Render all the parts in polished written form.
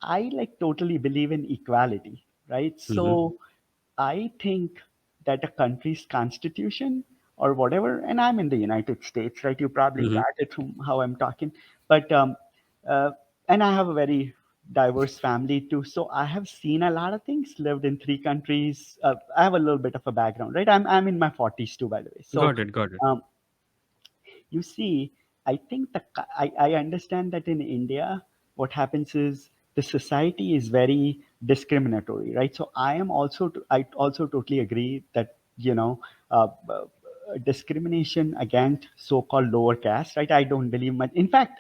I like totally believe in equality, right? Mm-hmm. So I think that a country's constitution or whatever, and I'm in the United States, right? You probably Mm-hmm. got it from how I'm talking, but uh, and I have a very diverse family too, so I have seen a lot of things. Lived in three countries. I have a little bit of a background, right? I'm in my 40s too, by the way. So Got it. Got it. um, you see, I think I understand that in India, what happens is the society is very discriminatory, right? So I also totally agree that, discrimination against so-called lower caste, right? I don't believe much. In fact,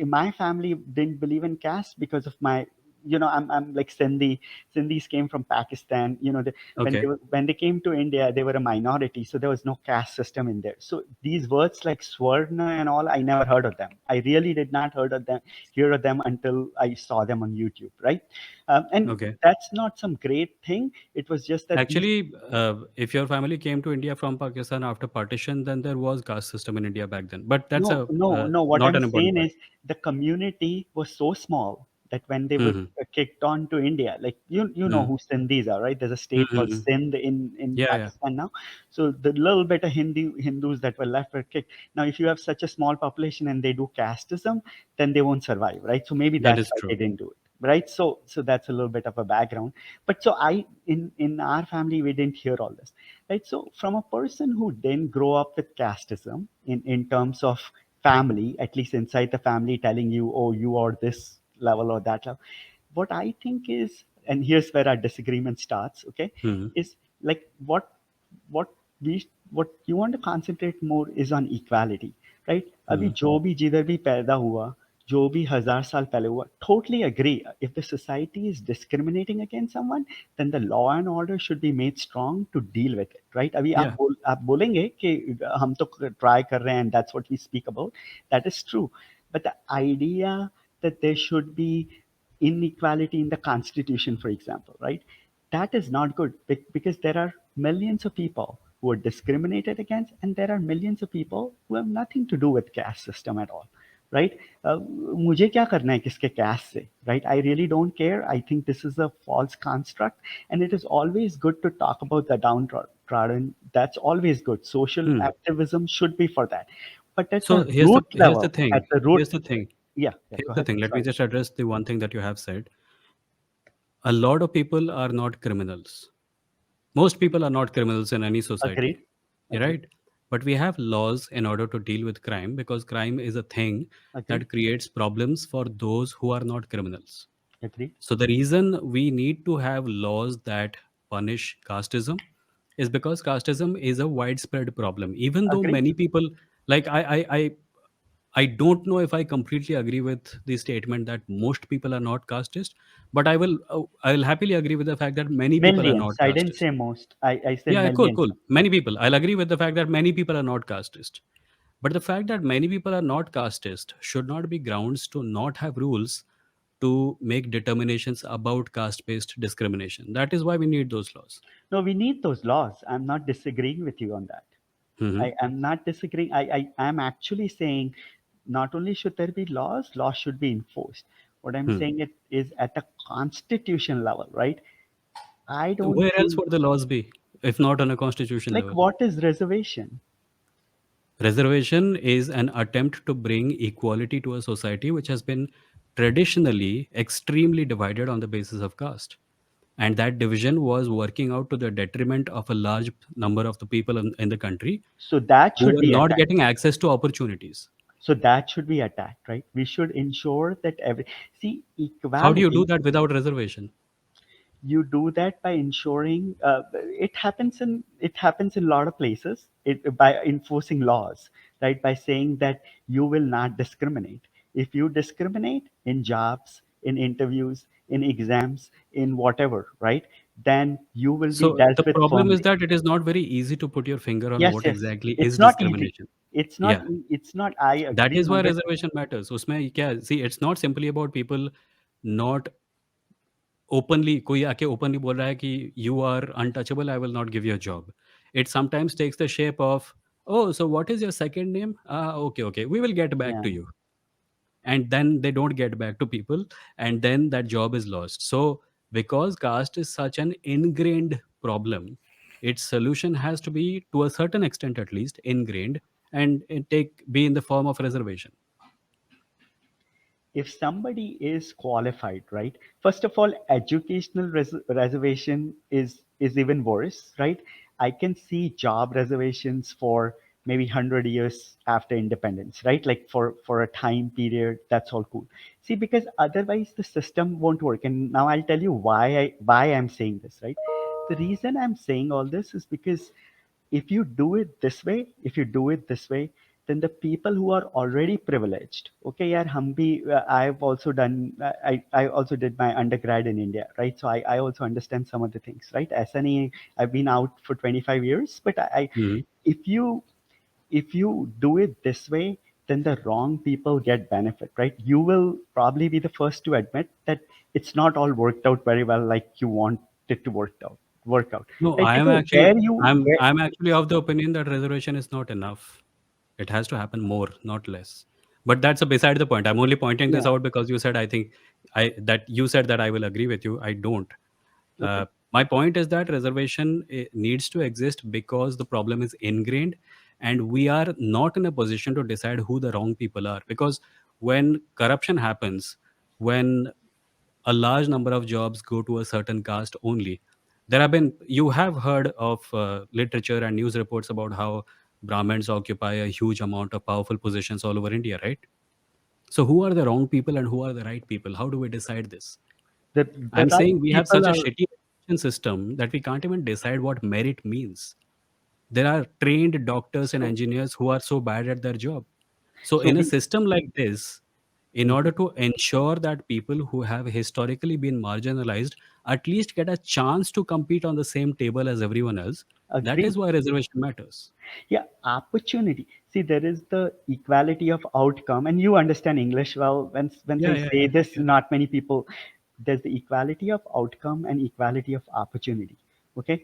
my family didn't believe in caste because of my, I'm like Sindhi. Sindhis came from Pakistan. Okay. When they came to India, they were a minority, so there was no caste system in there. So these words like swarna and all, I never heard of them. I really did not hear of them until I saw them on YouTube, right? And Okay. that's not some great thing. It was just that these. Actually, if your family came to India from Pakistan after partition, then there was caste system in India back then. But that's No, a no, no. What not I'm an important saying part. is the community was so small that when they were Mm-hmm. kicked on to India, like you know Mm-hmm. who Sindhis are, right? There's a state called Mm-hmm. Sindh in Yeah, yeah, Pakistan now. So the little bit of Hindus that were left were kicked. Now, if you have such a small population and they do casteism, then they won't survive, right? So maybe that that's is why they true. didn't do it, right? So that's a little bit of a background. But so I in our family we didn't hear all this, right? So from a person who didn't grow up with casteism in terms of family, at least inside the family, telling you, oh, you are this level or that level. What I think is, and here's where our disagreement starts, okay, Mm-hmm. is like what what you want to concentrate more is on equality, right? अभी Mm-hmm. जो भी जिधर भी पैदा हुआ, जो भी 1,000 साल पहले हुआ, totally agree. If the society is discriminating against someone, then the law and order should be made strong to deal with it, right? अभी Yeah. आप बोलेंगे कि हम तो try कर रहे हैं and that's what we speak about. That is true, but the idea that there should be inequality in the constitution, for example, right? That is not good because there are millions of people who are discriminated against, and there are millions of people who have nothing to do with caste system at all, right? मुझे क्या करना है किसके caste से, right? I really don't care. I think this is a false construct, and it is always good to talk about the downtrodden. That's always good. Social Hmm. activism should be for that, but at So the root here's the level, at thing. the root, Here's the thing. yeah, yeah. Go Here's the ahead. thing. Let me Sorry. just address the one thing that you have said. A lot of people are not criminals. Most people are not criminals in any society, Agreed. Agreed. right? But we have laws in order to deal with crime because crime is a thing Agreed. that creates problems for those who are not criminals. Agreed. So the reason we need to have laws that punish casteism is because casteism is a widespread problem. Even though Agreed. many people, like I don't know if I completely agree with the statement that most people are not casteist, but I will happily agree with the fact that many people are Millions. not I didn't casteist. say most. I said Yeah, cool, millions. cool. Yeah. Many people. I'll agree with the fact that many people are not casteist. But the fact that many people are not casteist should not be grounds to not have rules to make determinations about caste-based discrimination. That is why we need those laws. No, we need those laws. I'm not disagreeing with you on that. Hmm. I am not disagreeing. I'm actually saying not only should there be laws, laws should be enforced. What I'm Hmm. saying it is at the constitution level, right? I don't Where else think would the laws be if not on a constitution like level? what is reservation? Reservation is an attempt to bring equality to a society which has been traditionally extremely divided on the basis of caste. And that division was working out to the detriment of a large number of the people in the country So that who should were be not attacked. getting access to opportunities. So that should be attacked, right? We should ensure that every see How do you do equality. that without reservation? You do that by ensuring it happens in a lot of places by enforcing laws, right? By saying that you will not discriminate. If you discriminate in jobs, in interviews, in exams, in whatever, right, then you will be So dealt the with problem is firmly. that it is not very easy to put your finger on Yes, what yes. exactly It's is not easy. discrimination. Yeah, It's not. I that agree is why 100. reservation matters. उसमें क्या see it's not simply about people not openly कोई आके openly बोल रहा है कि you are untouchable, I will not give you a job. It sometimes takes the shape of, oh, so what is your second name? Ah, okay, okay, we will get back Yeah. to you. and then they don't get back to people, and then that job is lost. So because caste is such an ingrained problem, its solution has to be, to a certain extent at least, ingrained, and it take be in the form of reservation. If somebody is qualified, right? First of all, educational reservation is even worse, right? I can see job reservations for maybe 100 years after independence, right? Like for a time period, that's all cool. See, because otherwise the system won't work. And now I'll tell you why I'm saying this, right? The reason I'm saying all this is because if you do it this way, then the people who are already privileged, okay, yaar, I've also done, I also did my undergrad in India, right? So I also understand some of the things, right? SNE, I've been out for 25 years, but Mhm. if you, if you do it this way, then the wrong people get benefit, right? You will probably be the first to admit that it's not all worked out very well like you want it to work out, No, right? I am Because actually I'm actually of the opinion that reservation is not enough. It has to happen more, not less. But that's a beside the point. I'm only pointing this yeah. out because you said, I think, I that you said that I will agree with you. I don't. Okay. My point is that reservation needs to exist because the problem is ingrained, and we are not in a position to decide who the wrong people are. Because when corruption happens, when a large number of jobs go to a certain caste only, there have been, you have heard of literature and news reports about how Brahmins occupy a huge amount of powerful positions all over India, right? So who are the wrong people and who are the right people? How do we decide this? The I'm right saying we have people such a are, shitty education system that we can't even decide what merit means. There are trained doctors and so engineers who are so bad at their job. So so in a we system like this, in Mhm. order to ensure that people who have historically been marginalized at least get a chance to compete on the same table as everyone else, that Agree. is why reservation matters. Yeah, opportunity. See, there is the equality of outcome, and you understand English well. When Yeah, I yeah, say yeah, this, yeah. not many people. There's the equality of outcome and equality of opportunity. Okay,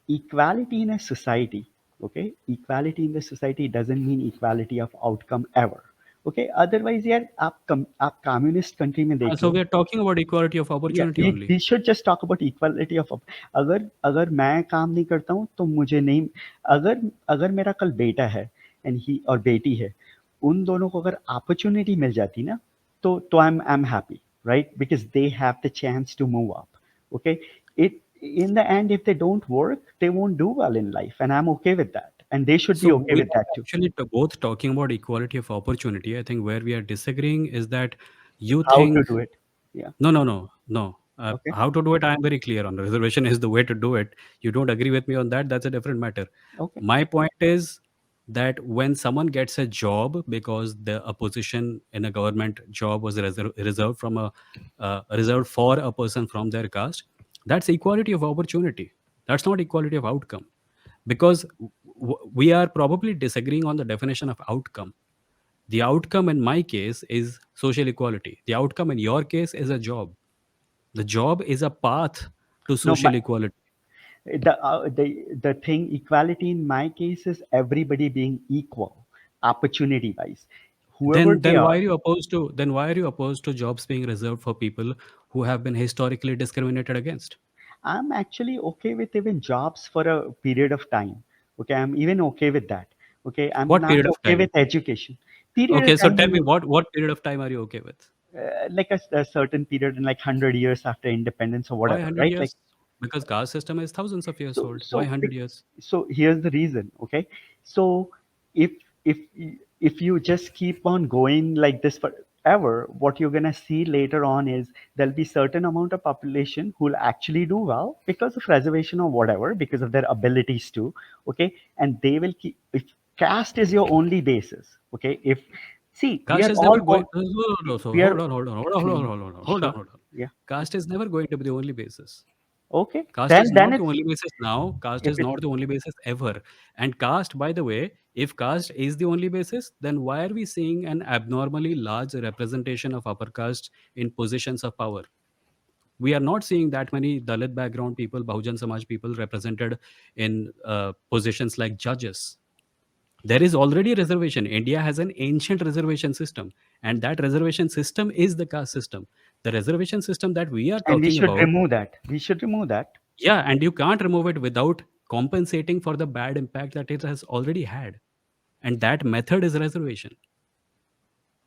equality in a society. Okay, equality in the society doesn't mean equality of outcome ever. Okay, otherwise यार आप communist country में देख So लो. we are talking about equality of या opportunity only. We should just talk about equality of, अगर अगर मैं काम नहीं करता हूँ तो मुझे नहीं, अगर अगर मेरा कल बेटा है एंड ही और बेटी है, उन दोनों को अगर अपॉर्चुनिटी मिल जाती ना, तो I am happy, right? Because they have the chance to move up. Okay, it in the end, if they don't work, they won't do well in life, and I'm okay with that, and they should So be okay we with are that too. actually both talking about equality of opportunity. I think where we are disagreeing is that you How to think, do it? Yeah. no, no, no, no. Okay. How to do it, I am very clear on. Reservation is the way to do it. You don't agree with me on that, that's a different matter. Okay. My point is that when someone gets a job because a position in a government job was reserved from reserved for a person from their caste, that's equality of opportunity. That's not equality of outcome, because we are probably disagreeing on the definition of outcome. The outcome in my case is social equality. The outcome in your case is a job. The job is a path to No, social equality. the thing, equality in my case is everybody being equal, opportunity wise, whoever they Then why are. are you opposed to, jobs being reserved for people who have been historically discriminated against? I'm actually okay with even jobs for a period of time. Okay, I'm even okay with that. Okay, I'm What not period of okay time? with education. Period of Okay, so time tell me, meaning what period of time are you okay with? like a certain period in like 100 years after independence or Why whatever, 100 right? Like years? Because caste system is thousands of years so old. Why so 100 years? so here's the reason. Okay, so if if if you just keep on going like this forever, what you're gonna see later on is there'll be certain amount of population who will actually do well because of reservation or whatever, because of their abilities too. Okay, and they will keep, if caste is your only basis. Okay, if, see, we Caste are is never all going. No, no, so we are hold on, sure, hold on. yeah, Caste is never going to be the only basis. okay, Caste then is not the it's, only basis now. Caste if is it, not the only basis ever. And caste, by the way, if caste is the only basis, then why are we seeing an abnormally large representation of upper caste in positions of power? We are not seeing that many Dalit background people, Bahujan Samaj people represented in positions like judges. There is already a reservation. India has an ancient reservation system, and that reservation system is the caste system. The reservation system that we are And we talking should about, remove that. We should remove that. yeah, and you can't remove it without compensating for the bad impact that it has already had. And that method is reservation.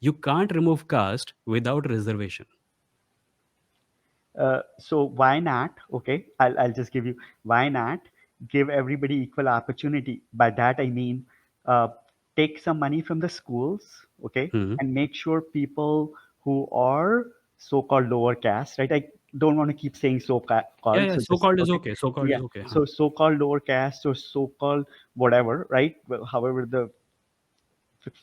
You can't remove caste without reservation. So why not? Okay, I'll just give you, why not give everybody equal opportunity? By that I mean, uh, take some money from the schools, okay, Hmm. and make sure people who are so-called lower caste, right? I don't want to keep saying Yeah, so-called, yeah. so So just called is okay, okay. So called is yeah. okay. Huh? So so-called lower caste or so-called whatever, right? Well, however the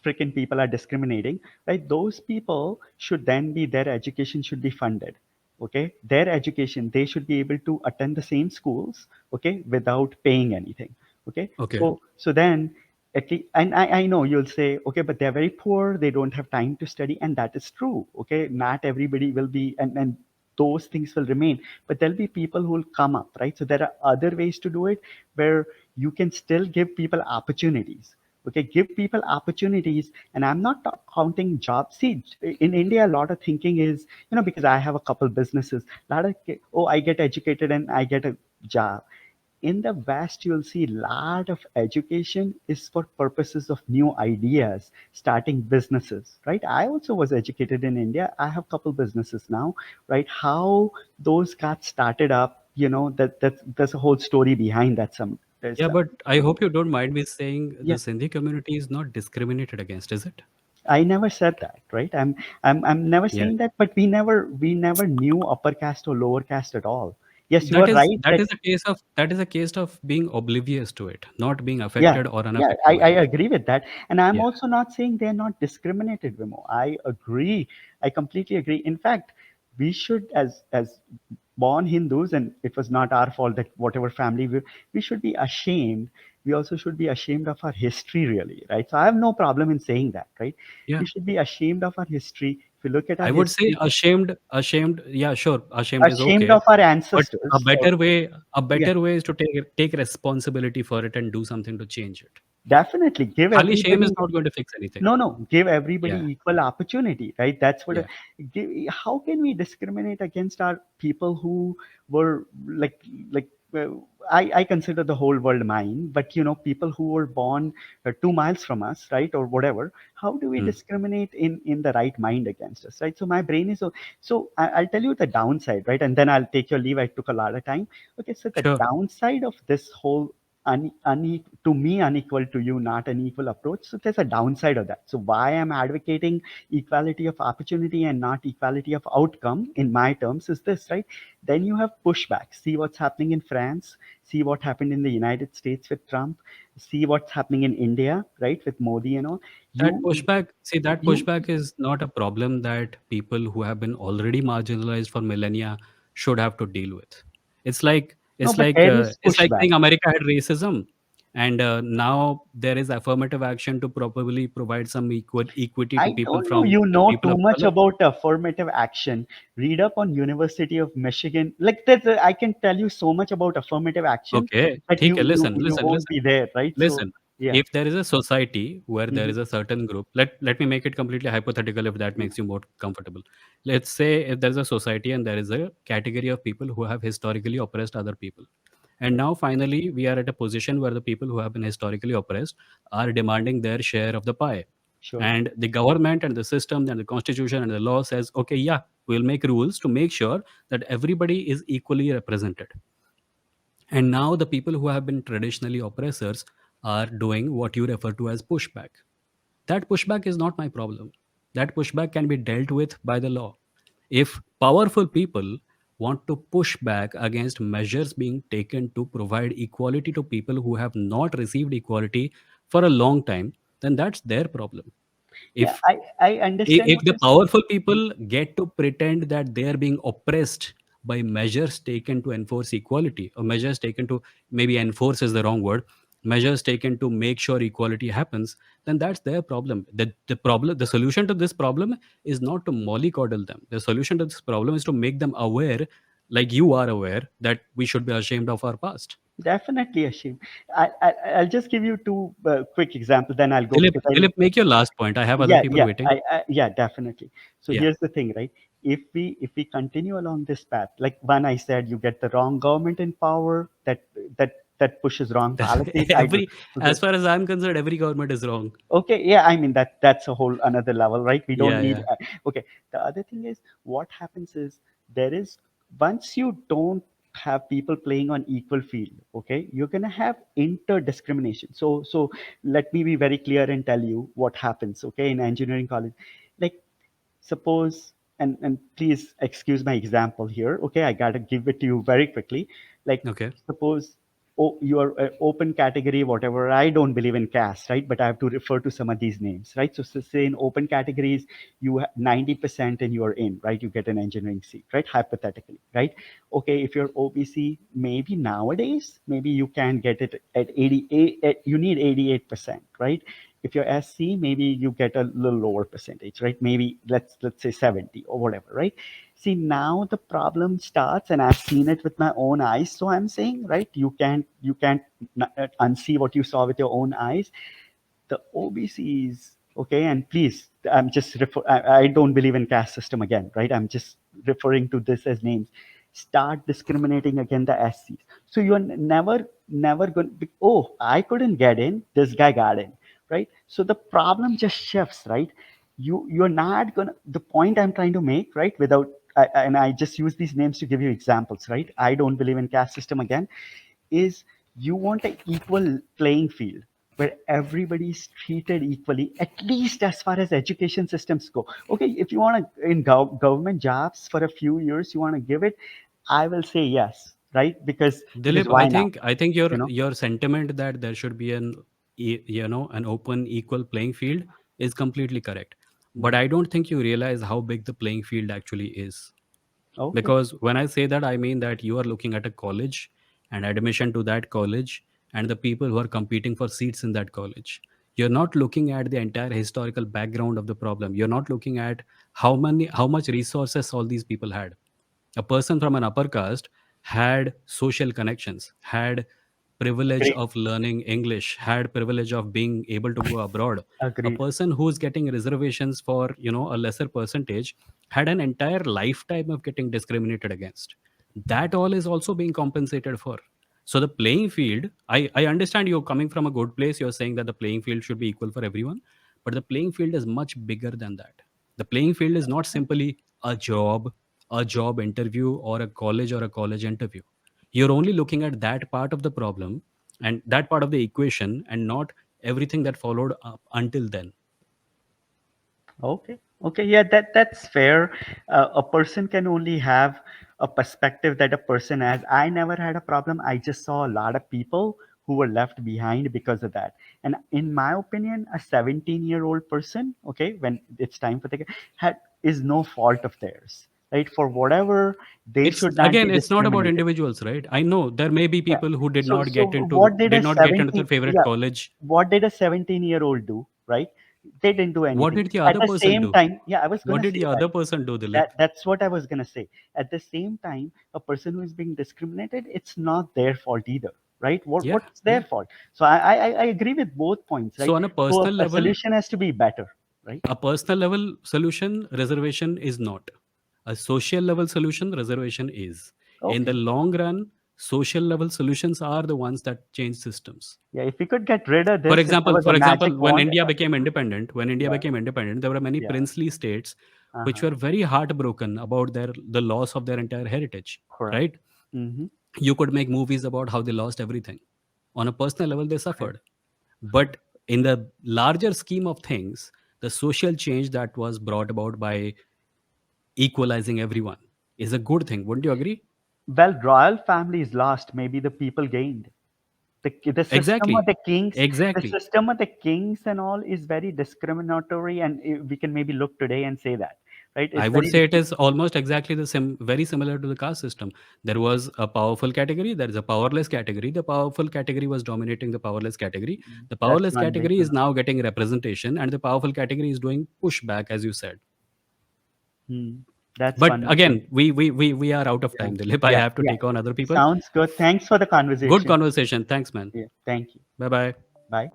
freaking people are discriminating, right? Those people should then be, their education should be funded. Okay, their education, they should be able to attend the same schools, okay, without paying anything. Okay, Okay. so then at least, and I know you'll say, okay, but they're very poor, they don't have time to study, and that is true. Okay, not everybody will be, and those things will remain, but there'll be people who will come up, right? So there are other ways to do it where you can still give people opportunities. Okay, give people opportunities. And I'm not counting jobs. See, in India, a lot of thinking is, because I have a couple businesses, a lot of, oh, I get educated and I get a job. In the West, you'll see a lot of education is for purposes of new ideas, starting businesses, right? I also was educated in India. I have a couple businesses now, right? How those got started up, there's a whole story behind that. Some there's Yeah, but I hope you don't mind me saying the Yeah, Sindhi community is not discriminated against, is it? I never said that, right? I'm never Yeah. saying that, but we never knew upper caste or lower caste at all. Yes, you are That is right that that, is a case of being oblivious to it, not being yeah, affected or yeah, unaffected I by it. agree with that. And I'm Yeah. also not saying they're not discriminated, Vimo. I agree. I completely agree. In fact, we should, as born Hindus, and it was not our fault that whatever family we should be ashamed. We also should be ashamed of our history, really, right? So I have no problem in saying that, right? Yeah. We should be ashamed of our history. If you look at our I would say history, ashamed. Yeah, sure. Ashamed is ashamed okay. of our But ancestors. a Yeah, better way is to take responsibility for it and do something to change it. definitely give Khali shame is everybody. not going to fix anything. No, no, give everybody Yeah. equal opportunity, right? That's what. Yeah. How can we discriminate against our people who were like I consider the whole world mine, but people who were born 2 miles from us, right, or whatever. How do we Hmm. discriminate in the right mind against us, right? So my brain is so I'll tell you the downside, right, and then I'll take your leave. I took a lot of time. Okay, so the Sure. downside of this whole to me unequal, to you not an equal approach. So there's a downside of that. So why I'm advocating equality of opportunity and not equality of outcome in my terms is this, right? Then you have pushback. See what's happening in France. See what happened in the United States with Trump. See what's happening in India, right, with Modi and all. You That you pushback is not a problem that people who have been already marginalized for millennia should have to deal with. No, but there is It's like pushback. saying America had racism, and now there is affirmative action to probably provide some equity to I people don't know. You know people too of much color. about affirmative action. Read up on University of Michigan. Like that, I can tell you so much about affirmative action Okay, that ठीक you है. you Listen, you listen, won't listen. be there, right? So Listen, yeah. if there is a society where there Hmm. is a certain group, let me make it completely hypothetical if that Yeah, makes you more comfortable. Let's say if there is a society and there is a category of people who have historically oppressed other people. And right. now finally we are at a position where the people who have been historically oppressed are demanding their share of the pie. Sure. And the government and the system and the constitution and the law says, okay, yeah, we'll make rules to make sure that everybody is equally represented. And now the people who have been traditionally oppressors are doing what you refer to as pushback. That pushback is not my problem. That pushback can be dealt with by the law. If powerful people want to push back against measures being taken to provide equality to people who have not received equality for a long time, then that's their problem. Yeah, If I understand if what the you're saying. powerful people get to pretend that they are being oppressed by measures taken to enforce equality, or measures taken to, maybe enforce is the wrong word, measures taken to make sure equality happens, then that's their problem. The solution to this problem is not to mollycoddle them. The solution to this problem is to make them aware Like you are aware that we should be ashamed of our past. Definitely ashamed. I'll just give you two quick examples, then I'll go Dilip, because I know. Dilip, make your last point. I have other Yeah, people yeah, waiting. yeah, definitely. So Yeah. here's the thing, right? If we continue along this path, like one I said, you get the wrong government in power that pushes wrong policies. I do. Every, as far as I'm concerned, every government is wrong. Okay, yeah, I mean that's a whole another level, right? We don't Yeah, need. yeah. Okay, the other thing is what happens is there is once you don't have people playing on equal field, okay, you're gonna have inter-discrimination. So let me be very clear and tell you what happens, okay, in engineering college, like suppose, and please excuse my example here, okay, I gotta give it to you very quickly. Like Okay. suppose, oh, you are open category, whatever. I don't believe in caste, right? But I have to refer to some of these names, right? So say in open categories, you have 90% and you are in, right? You get an engineering seat, right? Hypothetically, right? Okay, if you're OBC, maybe nowadays, maybe you can get it at 88, you need 88%, right? If you're SC, maybe you get a little lower percentage, right? Maybe let's say 70 or whatever, right? See, now the problem starts, and I've seen it with my own eyes. So I'm saying, right, you can't unsee what you saw with your own eyes. The OBCs, okay, and please, I'm just I don't believe in caste system again, right? I'm just referring to this as names. Start discriminating against the SCs. So you're never going to be, oh, I couldn't get in, this guy got in, right? So the problem just shifts, right? You're not gonna, the point I'm trying to make, right, without and I just use these names to give you examples, right? I don't believe in caste system again, is you want an equal playing field where everybody is treated equally, at least as far as education systems go. Okay, if you want to in government jobs for a few years, you want to give it, I will say yes, right? Because Dilip, why not? I think your You know, your sentiment that there should be an open equal playing field is completely correct. But Mhm. I don't think you realize how big the playing field actually is. Okay, Because when I say that, I mean that you are looking at a college and admission to that college and the people who are competing for seats in that college. You're not looking at the entire historical background of the problem. You're not looking at how much resources all these people had. A person from an upper caste had social connections, had privilege great, of learning English, had privilege of being able to go abroad. A agreed. person who's getting reservations for a lesser percentage had an entire lifetime of getting discriminated against. That all is also being compensated for. So the playing field, I understand you're coming from a good place. You're saying that the playing field should be equal for everyone, but the playing field is much bigger than that. The playing field is not simply a job interview, or a college interview. You're only looking at that part of the problem and that part of the equation, and not everything that followed up until then. Okay. Okay. Yeah, that's fair. A person can only have a perspective that a person has. I never had a problem. I just saw a lot of people who were left behind because of that. And in my opinion, a 17-year-old person, okay, when it's time for the had is no fault of theirs, right? For whatever, they It's should not be again, it's not about discriminated. individuals, right? I know there may be Yeah. people who So what did a did not get into 17, their favorite yeah, college. what did a 17-year-old do, right? They didn't do What anything. did the At other the person same do? time, yeah, I was What gonna did say the that. other person do, Dilip? That's what I was gonna say. At the same time, a person who is being discriminated, it's not their fault either, right? Yeah, What's their yeah. fault? So I agree with both points, right? So on a So personal a level, solution has to be better, right? solution, reservation is not. A social level solution, reservation is. In the Okay. long run, social level solutions are the ones that change systems. Yeah, if we could get rid of For this, if there example, was a magic when wand, India became independent, yeah, there were many yeah, princely states which uh-huh, were very heartbroken about the loss of their entire heritage. correct. Right? Mm-hmm. You could make movies about how they lost everything. On a personal level, they Right. suffered. But in the larger scheme of things, the social change that was brought about by equalizing everyone is a good thing. Wouldn't you agree? Well, royal families lost, maybe the people gained. The system of Exactly. the Exactly. system of the kings and all is very discriminatory, and we can maybe look today and say that, right? I It's would very say it is almost exactly the same, very similar to the caste system. There was a powerful category, there is a powerless category. The powerful category was dominating the powerless category. The that's powerless not big category is enough. now getting representation, and the powerful category is doing pushback, as you said. Hmm. That's But wonderful. again, we are out of Yeah, time, Dilip. I yeah, have to yeah. take on other people. Sounds good. Thanks for the Good conversation. conversation. Thanks, man. Yeah, thank you. Bye bye. Bye.